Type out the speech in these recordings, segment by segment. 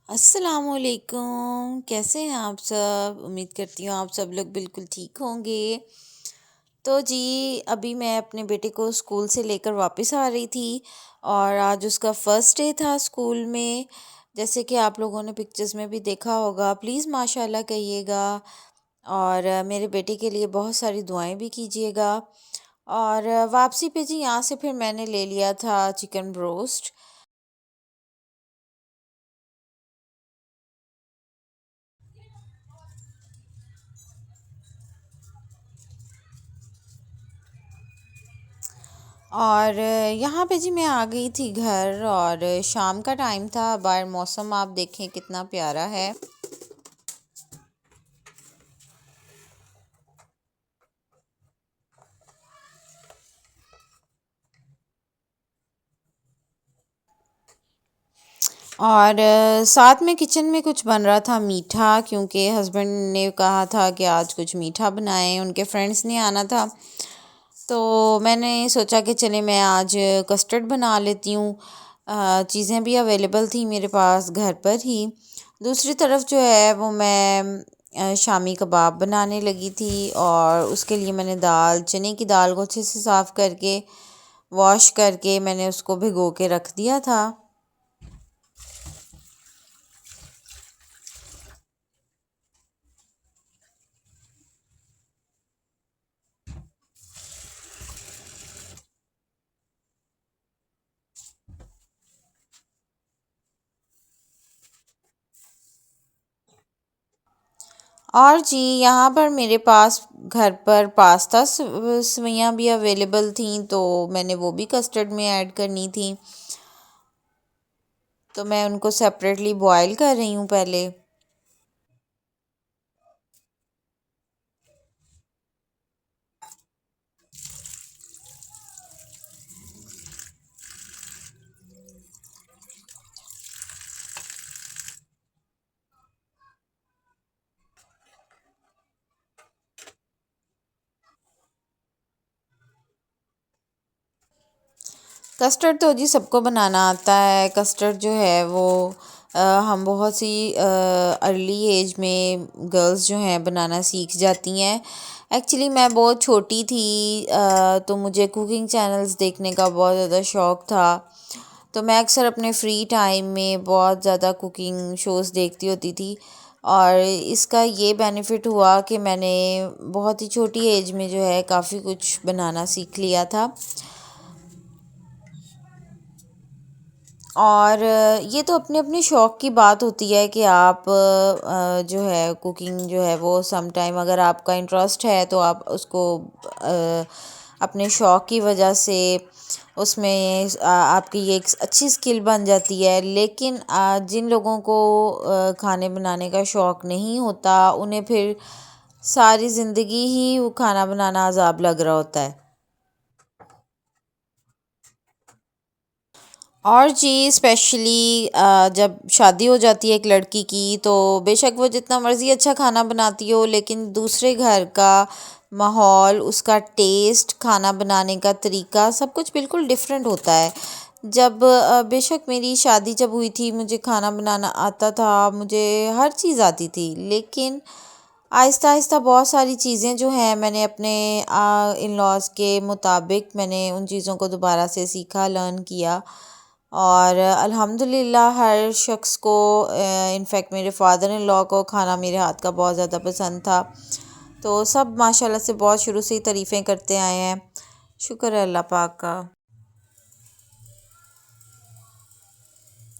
अस्सलामुअलैकुम, कैसे हैं आप सब? उम्मीद करती हूँ आप सब लोग बिल्कुल ठीक होंगे। तो जी, अभी मैं अपने बेटे को स्कूल से लेकर वापस आ रही थी और आज उसका फर्स्ट डे था स्कूल में। जैसे कि आप लोगों ने पिक्चर्स में भी देखा होगा, प्लीज़ माशाल्लाह कहिएगा और मेरे बेटे के लिए बहुत सारी दुआएं भी कीजिएगा। और वापसी पे जी यहाँ से फिर मैंने ले लिया था चिकन रोस्ट। और यहाँ पे जी मैं आ गई थी घर और शाम का टाइम था। बाहर मौसम आप देखें कितना प्यारा है। और साथ में किचन में कुछ बन रहा था मीठा, क्योंकि हस्बैंड ने कहा था कि आज कुछ मीठा बनाएं, उनके फ्रेंड्स ने आना था। तो मैंने सोचा कि चले मैं आज कस्टर्ड बना लेती हूँ। चीज़ें भी अवेलेबल थी मेरे पास घर पर ही। दूसरी तरफ जो है वो मैं शामी कबाब बनाने लगी थी और उसके लिए मैंने चने की दाल को अच्छे से साफ़ करके वॉश करके मैंने उसको भिगो के रख दिया था। और जी यहाँ पर मेरे पास घर पर पास्ता सवैयाँ भी अवेलेबल थी, तो मैंने वो भी कस्टर्ड में ऐड करनी थी। तो मैं उनको सेपरेटली बॉईल कर रही हूँ पहले। कस्टर्ड तो जी सबको बनाना आता है। कस्टर्ड जो है वो हम बहुत सी अर्ली एज में गर्ल्स जो हैं बनाना सीख जाती हैं। एक्चुअली मैं बहुत छोटी थी, तो मुझे कुकिंग चैनल्स देखने का बहुत ज़्यादा शौक़ था। तो मैं अक्सर अपने फ्री टाइम में बहुत ज़्यादा कुकिंग शोज़ देखती होती थी और इसका ये बेनिफिट हुआ कि मैंने बहुत ही छोटी एज में जो है काफ़ी कुछ बनाना सीख लिया था। और ये तो अपने अपने शौक़ की बात होती है कि आप जो है कुकिंग जो है वो सम टाइम अगर आपका इंटरेस्ट है तो आप उसको अ, अपने शौक़ की वजह से उसमें आपकी ये एक अच्छी स्किल बन जाती है। लेकिन जिन लोगों को खाने बनाने का शौक़ नहीं होता उन्हें फिर सारी ज़िंदगी ही वो खाना बनाना अज़ाब लग रहा होता है। और जी स्पेशली जब शादी हो जाती है एक लड़की की, तो बेशक वो जितना मर्ज़ी अच्छा खाना बनाती हो लेकिन दूसरे घर का माहौल, उसका टेस्ट, खाना बनाने का तरीका सब कुछ बिल्कुल डिफरेंट होता है। जब बेशक मेरी शादी जब हुई थी मुझे खाना बनाना आता था, मुझे हर चीज़ आती थी, लेकिन आहिस्ता आहिस्ता बहुत सारी चीज़ें जो हैं मैंने अपने इन लॉज़ के मुताबिक मैंने उन चीज़ों को दोबारा से सीखा, लर्न किया। और अल्हम्दुलिल्लाह हर शख्स को, इनफैक्ट मेरे फादर इन लॉ को खाना मेरे हाथ का बहुत ज़्यादा पसंद था। तो सब माशाल्लाह से बहुत शुरू से ही तारीफ़ें करते आए हैं। शुक्र है अल्लाह पाक का।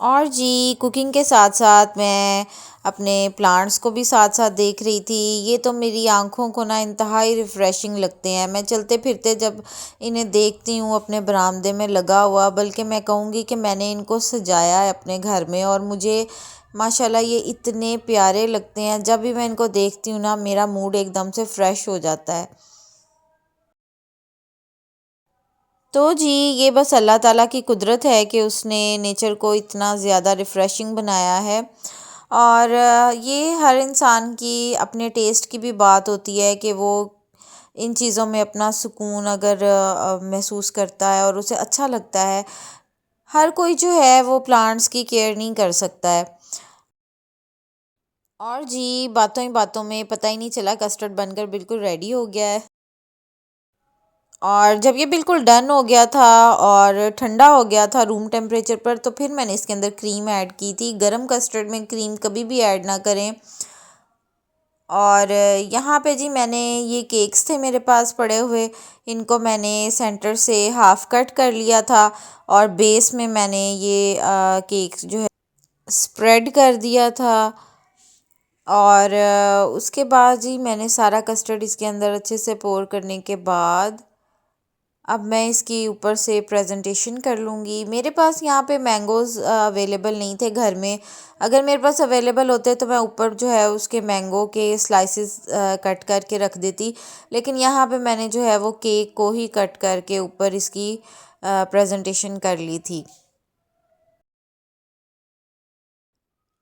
और जी कुकिंग के साथ साथ मैं अपने प्लांट्स को भी साथ साथ देख रही थी। ये तो मेरी आंखों को ना इंतहाई रिफ़्रेशिंग लगते हैं। मैं चलते फिरते जब इन्हें देखती हूँ अपने बरामदे में लगा हुआ, बल्कि मैं कहूँगी कि मैंने इनको सजाया है अपने घर में, और मुझे माशाल्लाह ये इतने प्यारे लगते हैं। जब भी मैं इनको देखती हूँ ना मेरा मूड एकदम से फ़्रेश हो जाता है। तो जी ये बस अल्लाह ताला की कुदरत है कि उसने नेचर को इतना ज़्यादा रिफ़्रेशिंग बनाया है। और ये हर इंसान की अपने टेस्ट की भी बात होती है कि वो इन चीज़ों में अपना सुकून अगर महसूस करता है और उसे अच्छा लगता है। हर कोई जो है वो प्लांट्स की केयर नहीं कर सकता है। और जी बातों ही बातों में पता ही नहीं चला कस्टर्ड बनकर बिल्कुल रेडी हो गया है। और जब ये बिल्कुल डन हो गया था और ठंडा हो गया था रूम टेम्परेचर पर, तो फिर मैंने इसके अंदर क्रीम ऐड की थी। गरम कस्टर्ड में क्रीम कभी भी ऐड ना करें। और यहाँ पे जी मैंने ये केक्स थे मेरे पास पड़े हुए, इनको मैंने सेंटर से हाफ़ कट कर लिया था और बेस में मैंने ये केक्स जो है स्प्रेड कर दिया था। और उसके बाद जी मैंने सारा कस्टर्ड इसके अंदर अच्छे से पोर करने के बाद अब मैं इसकी ऊपर से प्रेजेंटेशन कर लूँगी। मेरे पास यहाँ पे मैंगोज़ अवेलेबल नहीं थे घर में। अगर मेरे पास अवेलेबल होते तो मैं ऊपर जो है उसके मैंगो के स्लाइसेस कट करके रख देती। लेकिन यहाँ पे मैंने जो है वो केक को ही कट करके ऊपर इसकी प्रेजेंटेशन कर ली थी।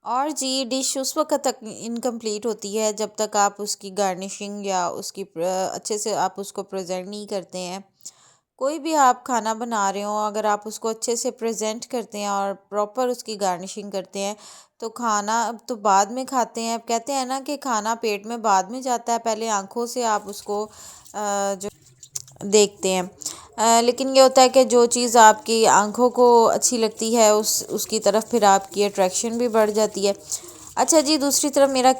और जी डिश उस वक्त तक इनकम्प्लीट होती है जब तक आप उसकी गार्निशिंग या उसकी अच्छे से आप उसको प्रेजेंट नहीं करते हैं। कोई भी आप खाना बना रहे हो, अगर आप उसको अच्छे से प्रेजेंट करते हैं और प्रॉपर उसकी गार्निशिंग करते हैं तो खाना अब तो बाद में खाते हैं। अब कहते हैं ना कि खाना पेट में बाद में जाता है, पहले आंखों से आप उसको जो देखते हैं। लेकिन ये होता है कि जो चीज़ आपकी आंखों को अच्छी लगती है उसकी तरफ फिर आपकी अट्रैक्शन भी बढ़ जाती है। अच्छा जी, दूसरी तरफ मेरा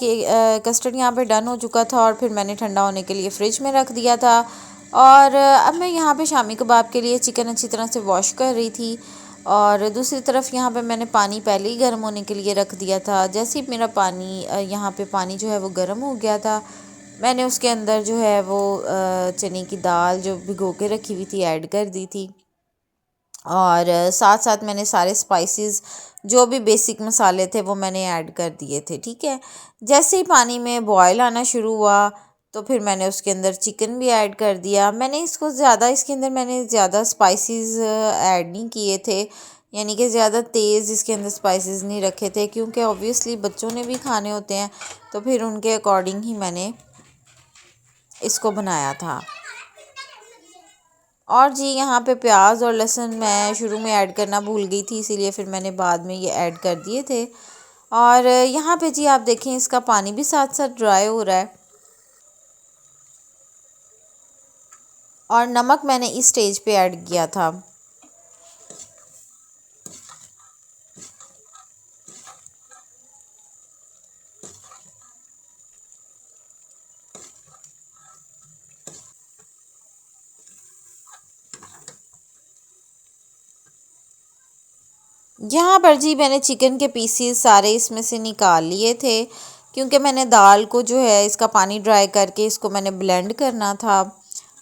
कस्टर्ड यहाँ पे डन हो चुका था और फिर मैंने ठंडा होने के लिए फ़्रिज में रख दिया था। और अब मैं यहाँ पे शामी कबाब के लिए चिकन अच्छी तरह से वॉश कर रही थी और दूसरी तरफ यहाँ पे मैंने पानी पहले ही गर्म होने के लिए रख दिया था। जैसे ही मेरा पानी यहाँ पे पानी जो है वो गर्म हो गया था, मैंने उसके अंदर जो है वो चने की दाल जो भिगो के रखी हुई थी ऐड कर दी थी। और साथ साथ मैंने सारे स्पाइसेस जो भी बेसिक मसाले थे वो मैंने ऐड कर दिए थे। ठीक है, जैसे ही पानी में बॉयल आना शुरू हुआ तो फिर मैंने उसके अंदर चिकन भी ऐड कर दिया। मैंने इसको ज़्यादा इसके अंदर मैंने ज़्यादा स्पाइसेस ऐड नहीं किए थे, यानी कि ज़्यादा तेज़ इसके अंदर स्पाइसेस नहीं रखे थे, क्योंकि ऑब्वियसली बच्चों ने भी खाने होते हैं तो फिर उनके अकॉर्डिंग ही मैंने इसको बनाया था। और जी यहाँ पे प्याज और लहसुन मैं शुरू में ऐड करना भूल गई थी, इसीलिए फिर मैंने बाद में ये ऐड कर दिए थे। और यहाँ पे जी आप देखें इसका पानी भी साथ साथ ड्राई हो रहा है। और नमक मैंने इस स्टेज पे ऐड किया था। यहाँ पर जी मैंने चिकन के पीसीस सारे इसमें से निकाल लिए थे, क्योंकि मैंने दाल को जो है इसका पानी ड्राई करके इसको मैंने ब्लेंड करना था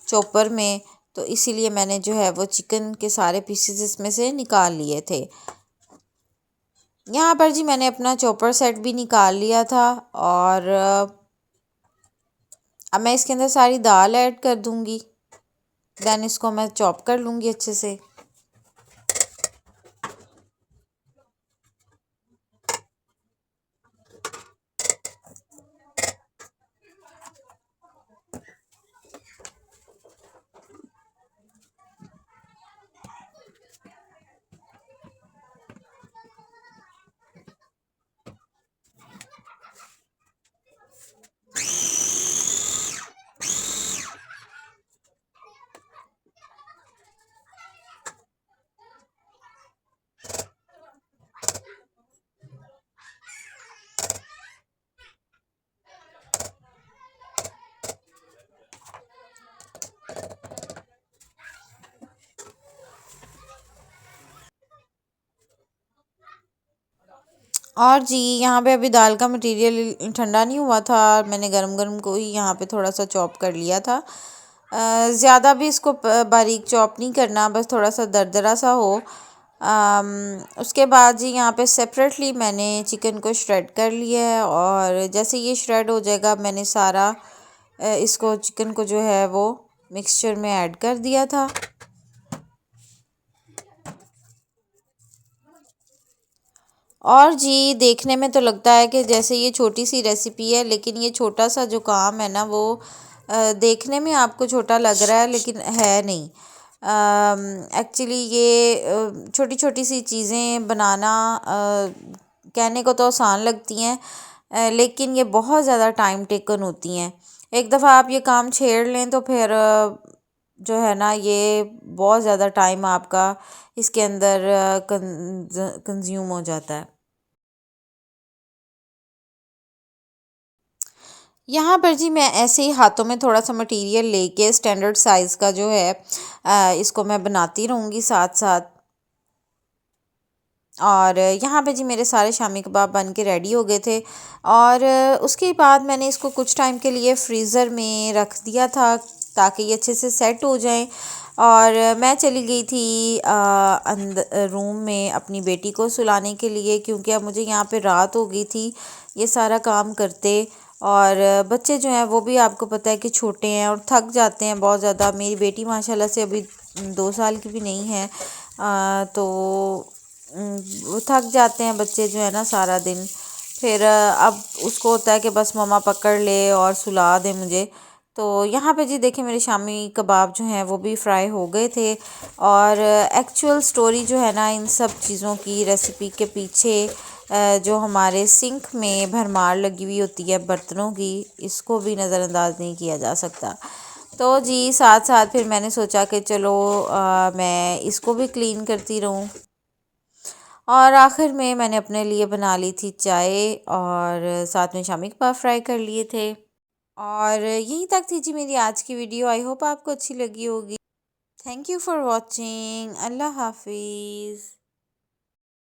चॉपर में, तो इसीलिए मैंने जो है वो चिकन के सारे पीसीस इसमें से निकाल लिए थे। यहाँ पर जी मैंने अपना चॉपर सेट भी निकाल लिया था और अब मैं इसके अंदर सारी दाल ऐड कर दूँगी। दैन इसको मैं चॉप कर लूँगी अच्छे से। और जी यहाँ पे अभी दाल का मटेरियल ठंडा नहीं हुआ था, मैंने गरम गरम को ही यहाँ पे थोड़ा सा चॉप कर लिया था। ज़्यादा भी इसको बारीक चॉप नहीं करना, बस थोड़ा सा दरदरा सा हो। उसके बाद जी यहाँ पे सेपरेटली मैंने चिकन को श्रेड कर लिया है और जैसे ये श्रेड हो जाएगा मैंने सारा इसको चिकन को जो है वो मिक्सचर में ऐड कर दिया था। और जी देखने में तो लगता है कि जैसे ये छोटी सी रेसिपी है, लेकिन ये छोटा सा जो काम है ना वो देखने में आपको छोटा लग रहा है लेकिन है नहीं। एक्चुअली ये छोटी छोटी सी चीज़ें बनाना कहने को तो आसान लगती हैं, लेकिन ये बहुत ज़्यादा टाइम टेकन होती हैं। एक दफ़ा आप ये काम छेड़ लें तो फिर जो है ना ये बहुत ज़्यादा टाइम आपका इसके अंदर कंज्यूम हो जाता है। यहाँ पर जी मैं ऐसे ही हाथों में थोड़ा सा मटेरियल लेके स्टैंडर्ड साइज़ का जो है इसको मैं बनाती रहूँगी साथ साथ। और यहाँ पे जी मेरे सारे शामी कबाब बन के रेडी हो गए थे। और उसके बाद मैंने इसको कुछ टाइम के लिए फ्रीज़र में रख दिया था ताकि ये अच्छे से सेट हो जाएं। और मैं चली गई थी अंदर रूम में अपनी बेटी को सुलाने के लिए, क्योंकि अब मुझे यहाँ पे रात हो गई थी ये सारा काम करते। और बच्चे जो हैं वो भी आपको पता है कि छोटे हैं और थक जाते हैं बहुत ज़्यादा। मेरी बेटी माशाल्लाह से अभी 2 साल की भी नहीं है। तो वो थक जाते हैं बच्चे जो है ना सारा दिन। फिर अब उसको होता है कि बस मम्मा पकड़ ले और सुला दे मुझे। तो यहाँ पे जी देखिए मेरे शामी कबाब जो हैं वो भी फ्राई हो गए थे। और एक्चुअल स्टोरी जो है ना इन सब चीज़ों की रेसिपी के पीछे जो हमारे सिंक में भरमार लगी हुई होती है बर्तनों की, इसको भी नज़रअंदाज नहीं किया जा सकता। तो जी साथ साथ फिर मैंने सोचा कि चलो मैं इसको भी क्लीन करती रहूँ। और आखिर में मैंने अपने लिए बना ली थी चाय और साथ में शामी कबाब फ्राई कर लिए थे। और यहीं तक थी जी मेरी आज की वीडियो। आई होप आपको अच्छी लगी होगी। Thank you for watching. अल्लाह हाफिज़।